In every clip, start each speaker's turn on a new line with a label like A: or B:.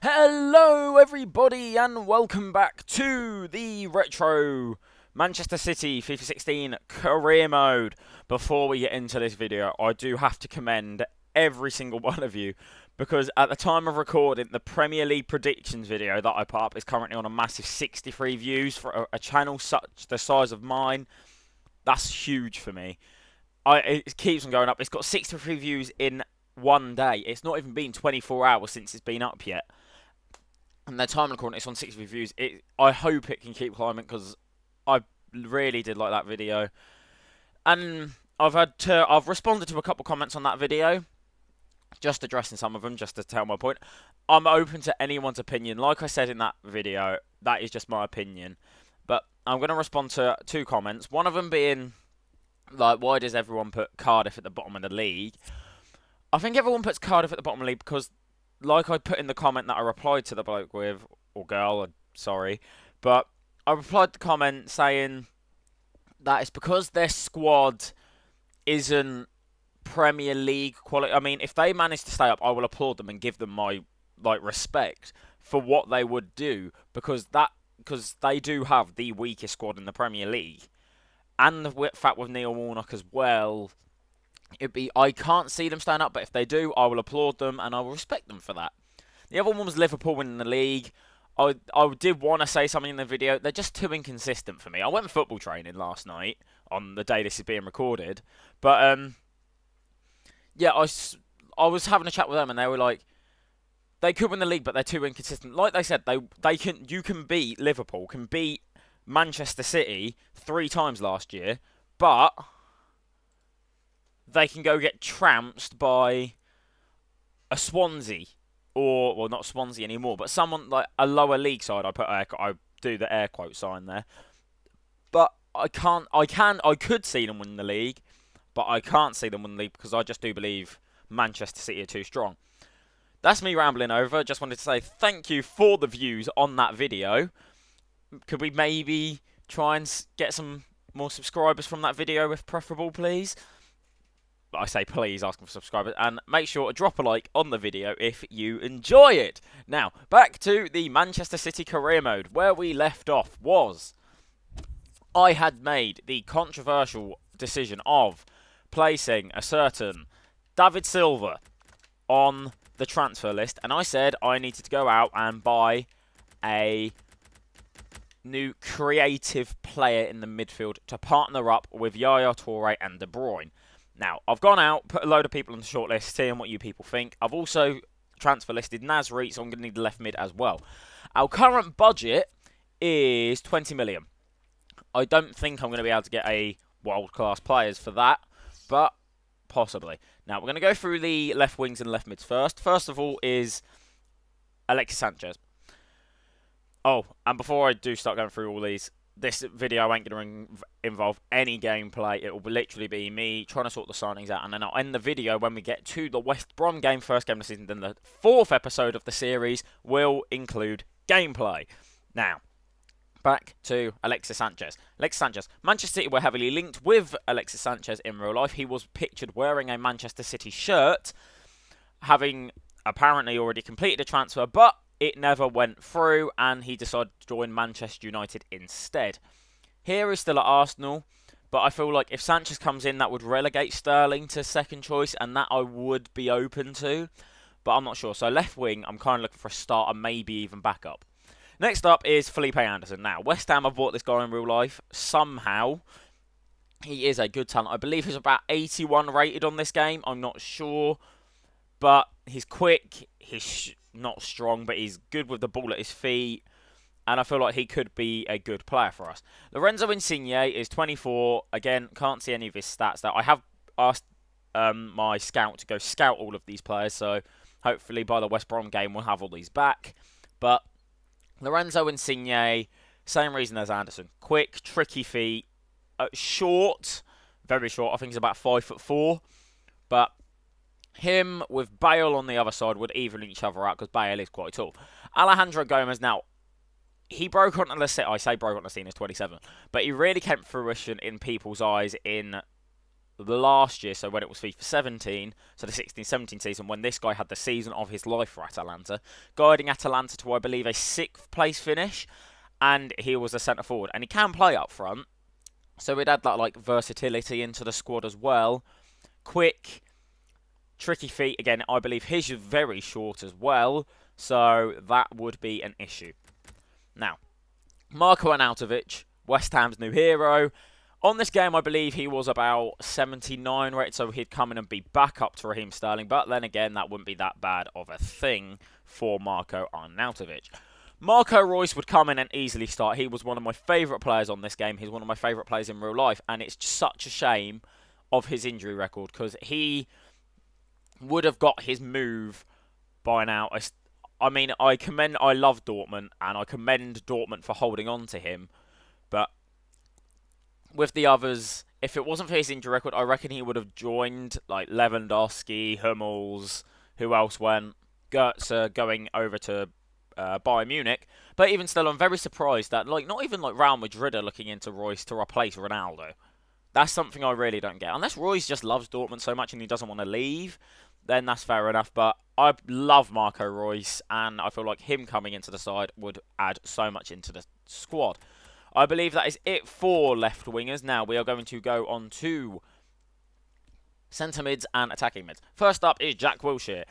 A: Hello everybody and welcome back to the Retro Manchester City FIFA 16 Career Mode. Before we get into this video, I do have to commend every single one of you because at the time of recording, the Premier League predictions video that I put up is currently on a massive 63 views for a channel such the size of mine. That's huge for me. It keeps on going up. It's got 63 views in one day. It's not even been 24 hours since it's been up yet. And the time recording, it's on 60 views. I hope it can keep climbing because I really did like that video. And I've responded to a couple comments on that video, just addressing some of them, just to tell my point. I'm open to anyone's opinion. Like I said in that video, that is just my opinion. But I'm going to respond to two comments. One of them being, like, why does everyone put Cardiff at the bottom of the league? I think everyone puts Cardiff at the bottom of the league because, like I put in the comment that I replied to the bloke with, or girl, sorry, but I replied to the comment saying that it's because their squad isn't Premier League quality. I mean, if they manage to stay up, I will applaud them and give them my respect for what they would do because they do have the weakest squad in the Premier League, and the fact with Neil Warnock as well. I can't see them staying up, but if they do, I will applaud them and I will respect them for that. The other one was Liverpool winning the league. I did want to say something in the video. They're just too inconsistent for me. I went football training last night on the day this is being recorded, but yeah, I was having a chat with them and they were like, they could win the league, but they're too inconsistent. Like they said, you can beat Liverpool, can beat Manchester City 3 times last year, but they can go get trounced by a Swansea, or well, not Swansea anymore, but someone like a lower league side. I do the air quote sign there, but I could see them win the league, but I can't see them win the league because I just do believe Manchester City are too strong. That's me rambling over. Just wanted to say thank you for the views on that video. Could we maybe try and get some more subscribers from that video if preferable, please? I say please, asking for subscribers, and make sure to drop a like on the video if you enjoy it. Now, back to the Manchester City career mode. Where we left off was I had made the controversial decision of placing a certain David Silva on the transfer list, and I said I needed to go out and buy a new creative player in the midfield to partner up with Yaya Toure and De Bruyne. Now, I've gone out, put a load of people on the shortlist, seeing what you people think. I've also transfer listed Nasri, so I'm going to need the left mid as well. Our current budget is 20 million. I don't think I'm going to be able to get a world-class players for that, but possibly. Now, we're going to go through the left wings and left mids first. First of all is Alexis Sanchez. Oh, and before I do start going through all these, this video ain't going to involve any gameplay. It will literally be me trying to sort the signings out, and then I'll end the video when we get to the West Brom game, first game of the season. Then the 4th episode of the series will include gameplay. Now, back to Alexis Sanchez. Alexis Sanchez. Manchester City were heavily linked with Alexis Sanchez in real life. He was pictured wearing a Manchester City shirt, having apparently already completed a transfer, but it never went through, and he decided to join Manchester United instead. Here he's still at Arsenal, but I feel like if Sanchez comes in, that would relegate Sterling to second choice, and that I would be open to, but I'm not sure. So left wing, I'm kind of looking for a starter, maybe even backup. Next up is Felipe Anderson. Now, West Ham have bought this guy in real life. Somehow, he is a good talent. I believe he's about 81 rated on this game. I'm not sure, but he's quick, he's not strong, but he's good with the ball at his feet, and I feel like he could be a good player for us. Lorenzo Insigne is 24. Again, can't see any of his stats there. I have asked my scout to go scout all of these players, so hopefully by the West Brom game we'll have all these back. But Lorenzo Insigne, same reason as Anderson. Quick, tricky feet, short, very short. I think he's about 5'4", but him with Bale on the other side would even each other out because Bale is quite tall. Alejandro Gomez, now, he broke onto the scene. I say broke onto the scene as 27, but he really came to fruition in people's eyes in last year, so when it was FIFA 17, so the 16-17 season, when this guy had the season of his life for Atalanta, guiding Atalanta to, I believe, a 6th place finish, and he was a centre forward, and he can play up front, so he'd add that like versatility into the squad as well. Quick, tricky feet, again, I believe his is very short as well, so that would be an issue. Now, Marko Arnautovic, West Ham's new hero. On this game, I believe he was about 79 rated, so he'd come in and be back up to Raheem Sterling. But then again, that wouldn't be that bad of a thing for Marko Arnautovic. Marco Reus would come in and easily start. He was one of my favourite players on this game. He's one of my favourite players in real life. And it's such a shame of his injury record, because he would have got his move by now. I mean, I love Dortmund, and I commend Dortmund for holding on to him. But with the others, if it wasn't for his injury record, I reckon he would have joined like Lewandowski, Hummels, who else went? Goetze going over to Bayern Munich. But even still, I'm very surprised that not even Real Madrid are looking into Reus to replace Ronaldo. That's something I really don't get. Unless Reus just loves Dortmund so much and he doesn't want to leave, then that's fair enough. But I love Marco Reus, and I feel like him coming into the side would add so much into the squad. I believe that is it for left wingers. Now we are going to go on to centre mids and attacking mids. First up is Jack Wilshere.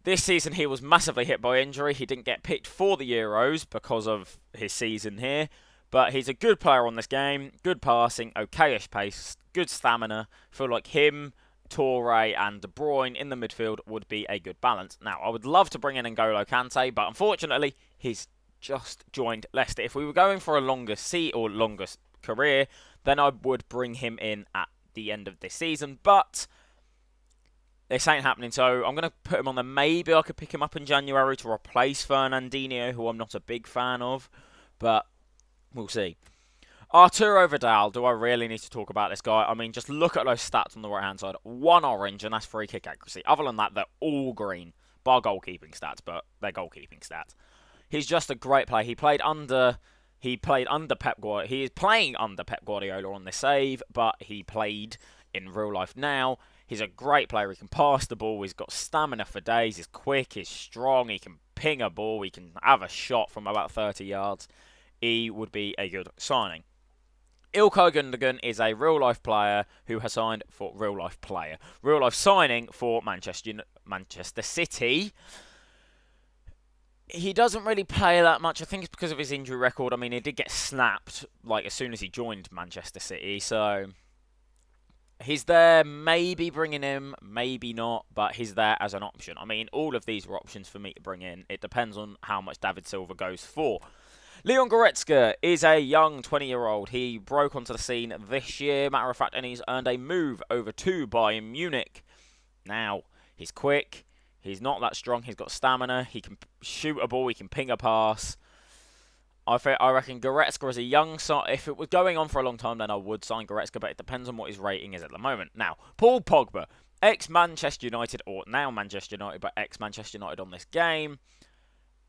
A: This season he was massively hit by injury. He didn't get picked for the Euros because of his season here. But he's a good player on this game. Good passing, okayish pace, good stamina. Feel like him, Toure and De Bruyne in the midfield would be a good balance. Now, I would love to bring in N'Golo Kante, but unfortunately, he's just joined Leicester. If we were going for a longer career, then I would bring him in at the end of this season. But this ain't happening, so I'm going to put him on there. Maybe I could pick him up in January to replace Fernandinho, who I'm not a big fan of, but we'll see. Arturo Vidal, do I really need to talk about this guy? I mean, just look at those stats on the right-hand side. 1 orange, and that's free kick accuracy. Other than that, they're all green. Bar goalkeeping stats, but they're goalkeeping stats. He's just a great player. He played under Pep Guardiola. He is playing under Pep Guardiola on this save, but he played in real life now. He's a great player. He can pass the ball. He's got stamina for days. He's quick. He's strong. He can ping a ball. He can have a shot from about 30 yards. He would be a good signing. Ilkay Gundogan is a real-life player who has signed for real-life signing for Manchester City. He doesn't really play that much. I think it's because of his injury record. I mean, he did get snapped as soon as he joined Manchester City, so he's there. Maybe bringing him, maybe not, but he's there as an option. I mean, all of these were options for me to bring in. It depends on how much David Silva goes for. Leon Goretzka is a young 20-year-old. He broke onto the scene this year, matter of fact, and he's earned a move over to Bayern Munich. Now, he's quick, he's not that strong, he's got stamina, he can shoot a ball, he can ping a pass. I reckon Goretzka is a young side. If it was going on for a long time, then I would sign Goretzka, but it depends on what his rating is at the moment. Now, Paul Pogba, ex-Manchester United, or now Manchester United, but ex-Manchester United on this game.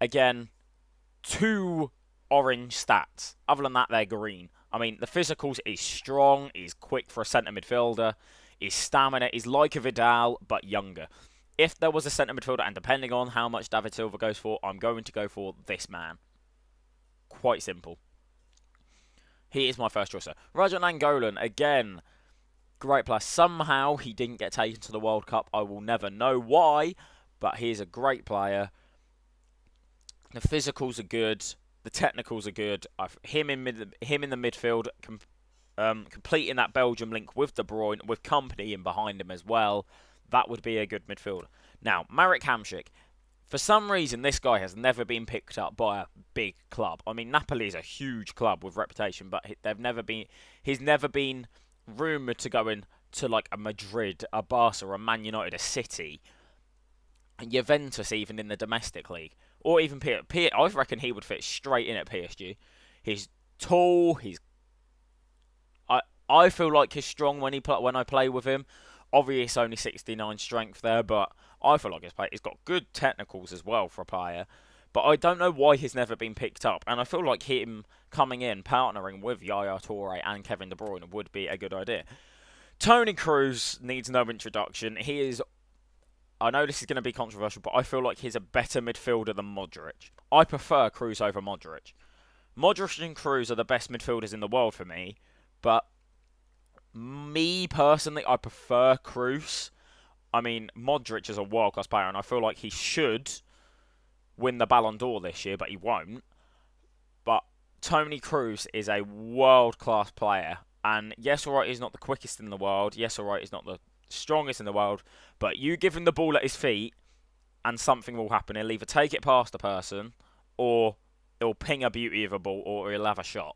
A: Again, 2 orange stats. Other than that, they're green. I mean, the physicals is strong, is quick for a centre midfielder, his stamina is like a Vidal, but younger. If there was a centre midfielder, and depending on how much David Silva goes for, I'm going to go for this man. Quite simple. He is my first choice. Rajan Nainggolan, again, great player. Somehow he didn't get taken to the World Cup. I will never know why, but he is a great player. The physicals are good. The technicals are good. Him in the midfield, completing that Belgium link with De Bruyne, with company in behind him as well. That would be a good midfielder. Now, Marek Hamšík. For some reason, this guy has never been picked up by a big club. I mean, Napoli is a huge club with reputation, but he's never been rumoured to go into a Madrid, a Barca, a Man United, a City, and Juventus even in the domestic league. Or even I reckon he would fit straight in at PSG. He's tall. I feel like he's strong when I play with him. Obviously, only 69 strength there, but I feel like he's got good technicals as well for a player. But I don't know why he's never been picked up. And I feel like him coming in, partnering with Yaya Toure and Kevin De Bruyne would be a good idea. Tony Cruz needs no introduction. He is... I know this is going to be controversial, but I feel like he's a better midfielder than Modric. I prefer Cruz over Modric. Modric and Cruz are the best midfielders in the world for me, but me personally, I prefer Cruz. I mean, Modric is a world-class player, and I feel like he should win the Ballon d'Or this year, but he won't. But Tony Cruz is a world-class player. And yes, alright, he's not the quickest in the world. Yes, alright, he's not the strongest in the world. But you give him the ball at his feet, and something will happen. He'll either take it past a person, or he'll ping a beauty of a ball, or he'll have a shot.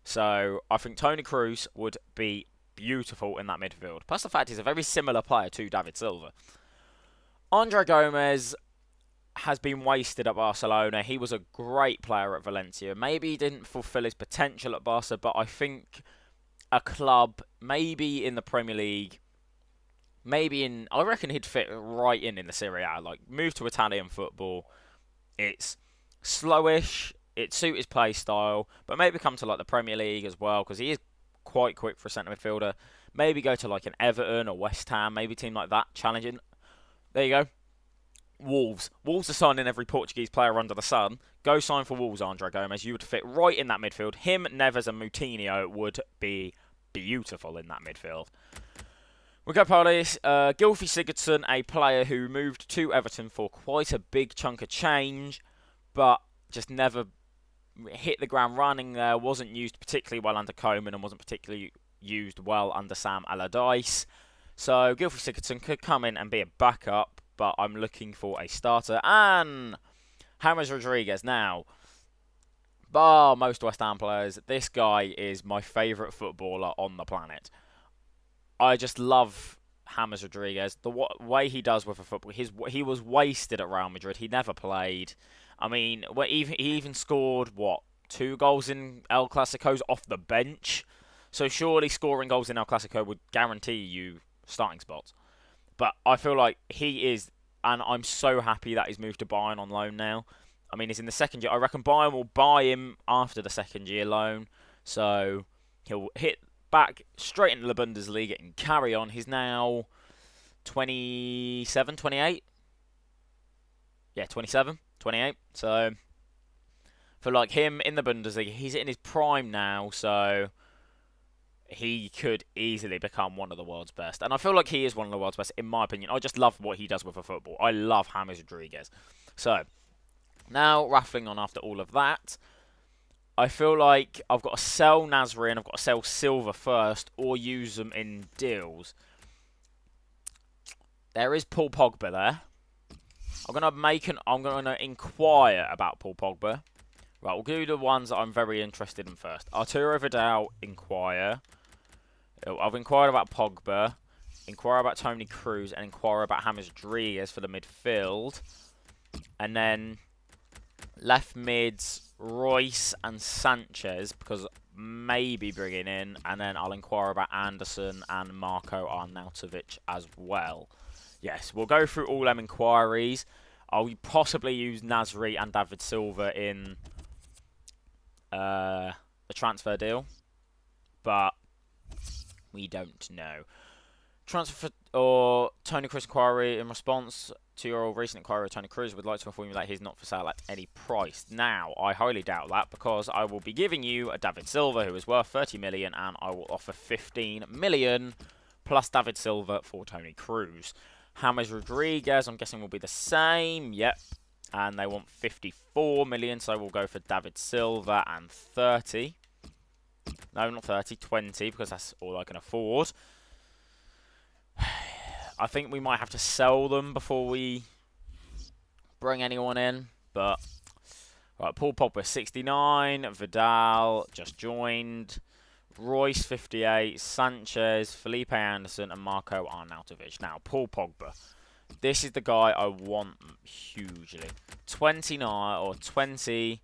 A: So I think Tony Cruz would be beautiful in that midfield. Plus the fact he's a very similar player to David Silva. Andre Gomez has been wasted at Barcelona. He was a great player at Valencia. Maybe he didn't fulfill his potential at Barca, but I think a club, maybe in the Premier League, I reckon he'd fit right in the Serie A. Like, move to Italian football. It's slowish. It suits his play style, but maybe come to like the Premier League as well, because he is quite quick for a centre midfielder. Maybe go to like an Everton or West Ham, maybe a team like that, challenging. There you go. Wolves. Wolves are signing every Portuguese player under the sun. Go sign for Wolves, Andre Gomez. You would fit right in that midfield. Him, Neves and Moutinho would be beautiful in that midfield. We go Palace. Gylfi Sigurdsson, a player who moved to Everton for quite a big chunk of change, but just never hit the ground running there. Wasn't used particularly well under Koeman and wasn't particularly used well under Sam Allardyce. So Gylfi Sigurdsson could come in and be a backup, but I'm looking for a starter. And James Rodriguez. Now, bar most West Ham players, this guy is my favourite footballer on the planet. I just love James Rodriguez. The way he does with a football. He was wasted at Real Madrid. He never played. I mean, he even scored, 2 goals in El Clasicos off the bench. So surely scoring goals in El Clasico would guarantee you starting spots. But I feel like he is, and I'm so happy that he's moved to Bayern on loan now. I mean, he's in the second year. I reckon Bayern will buy him after the second year loan. So he'll hit back straight into the Bundesliga and carry on. He's now 27, 28? Yeah, 27, 28. So for like him in the Bundesliga, he's in his prime now, so he could easily become one of the world's best. And I feel like he is one of the world's best, in my opinion. I just love what he does with a football. I love James Rodriguez. So, now, raffling on after all of that, I feel like I've got to sell Nasri and I've got to sell Silva first, or use them in deals. There is Paul Pogba there. I'm gonna inquire about Paul Pogba. Right, we'll do the ones that I'm very interested in first. Arturo Vidal, inquire. I've inquired about Pogba, inquire about Tony Cruz, and inquire about James Rodriguez for the midfield. And then left mids, Royce and Sanchez, because maybe bringing in. And then I'll inquire about Anderson and Marco Arnautovic as well. Yes, we'll go through all them inquiries. I'll possibly use Nasri and David Silva in the transfer deal, but we don't know. Transfer or Tony Cruz inquiry. In response to your recent inquiry, Tony Cruz would like to inform you that he's not for sale at any price. Now, I highly doubt that, because I will be giving you a David Silva who is worth 30 million, and I will offer 15 million plus David Silva for Tony Cruz. James Rodriguez, I'm guessing, will be the same. Yep. And they want 54 million, so we'll go for David Silva and 30. No, not 30, 20, because that's all I can afford. I think we might have to sell them before we bring anyone in. But, right, Paul Pogba, 69. Vidal just joined. Royce, 58. Sanchez, Felipe Anderson, and Marco Arnautovic. Now, Paul Pogba. This is the guy I want hugely. 29 or 20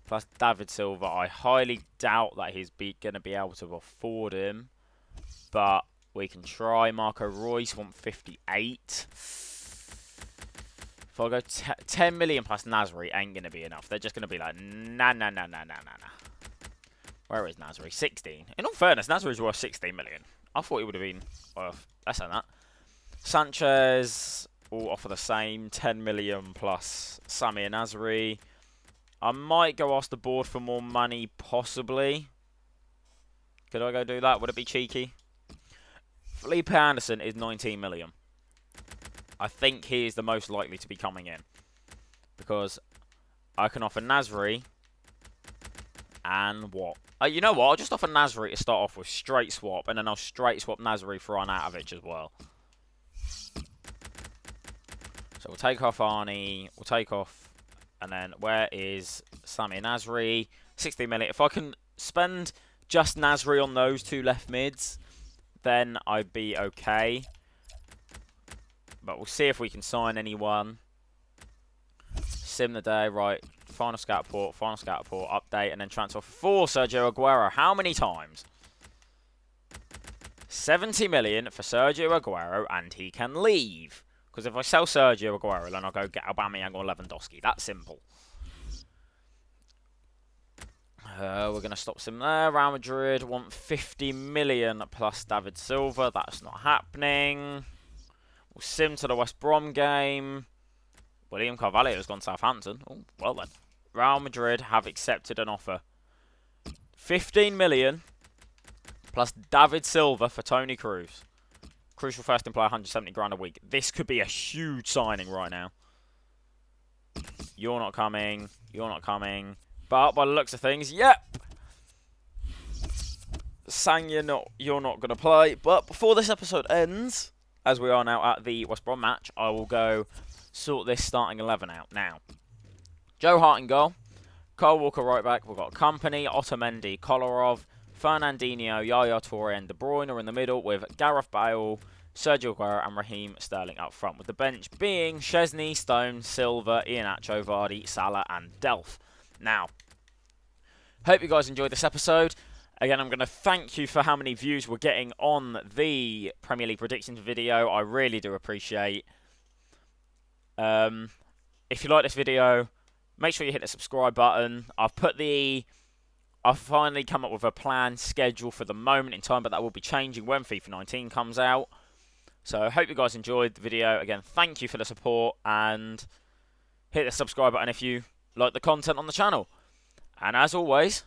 A: plus David Silva. I highly doubt that he's going to be able to afford him. But we can try. Marco Royce, want 58. If I go 10 million plus Nasri, ain't going to be enough. They're just going to be like, nah. Where is Nasri? 16. In all fairness, Nasri is worth 16 million. I thought he would have been less than that. Sanchez will offer the same, 10 million plus Sami and Nasri. I might go ask the board for more money, possibly. Could I go do that? Would it be cheeky? Felipe Anderson is 19 million. I think he is the most likely to be coming in. Because I can offer Nasri. And what? You know what? I'll just offer Nasri to start off with. Straight swap. And then I'll straight swap Nasri for Arnautovic as well. So we'll take off Arnie. We'll take off. And then where is Sami Nasri? 60 million. If I can spend just Nasri on those two left mids, then I'd be okay. But we'll see if we can sign anyone. Sim the day, right. Final scout report, update, and then transfer for Sergio Aguero. How many times? 70 million for Sergio Aguero, and he can leave. Because if I sell Sergio Aguero, then I'll go get Aubameyang or Lewandowski. That's simple. We're going to stop Sim there. Real Madrid want 50 million plus David Silva. That's not happening. We'll sim to the West Brom game. William Carvalho has gone to Southampton. Oh, well then. Real Madrid have accepted an offer. 15 million plus David Silva for Toni Kroos. Crucial first employer, 170 grand a week. This could be a huge signing right now. You're not coming. You're not coming. But by the looks of things, yep. Sang, you're not going to play. But before this episode ends, as we are now at the West Brom match, I will go sort this starting 11 out now. Joe Hart in goal. Kyle Walker right back. We've got Company, Otamendi, Kolarov, Fernandinho, Yaya Toure and De Bruyne are in the middle with Gareth Bale, Sergio Aguero and Raheem Sterling up front, with the bench being Chesney, Stone, Silva, Iheanacho, Vardy, Salah and Delph. Now, hope you guys enjoyed this episode. Again, I'm going to thank you for how many views we're getting on the Premier League predictions video. I really do appreciate. If you like this video, make sure you hit the subscribe button. I've finally come up with a planned schedule for the moment in time, but that will be changing when FIFA 19 comes out. So I hope you guys enjoyed the video. Again, thank you for the support, and hit the subscribe button if you like the content on the channel. And as always,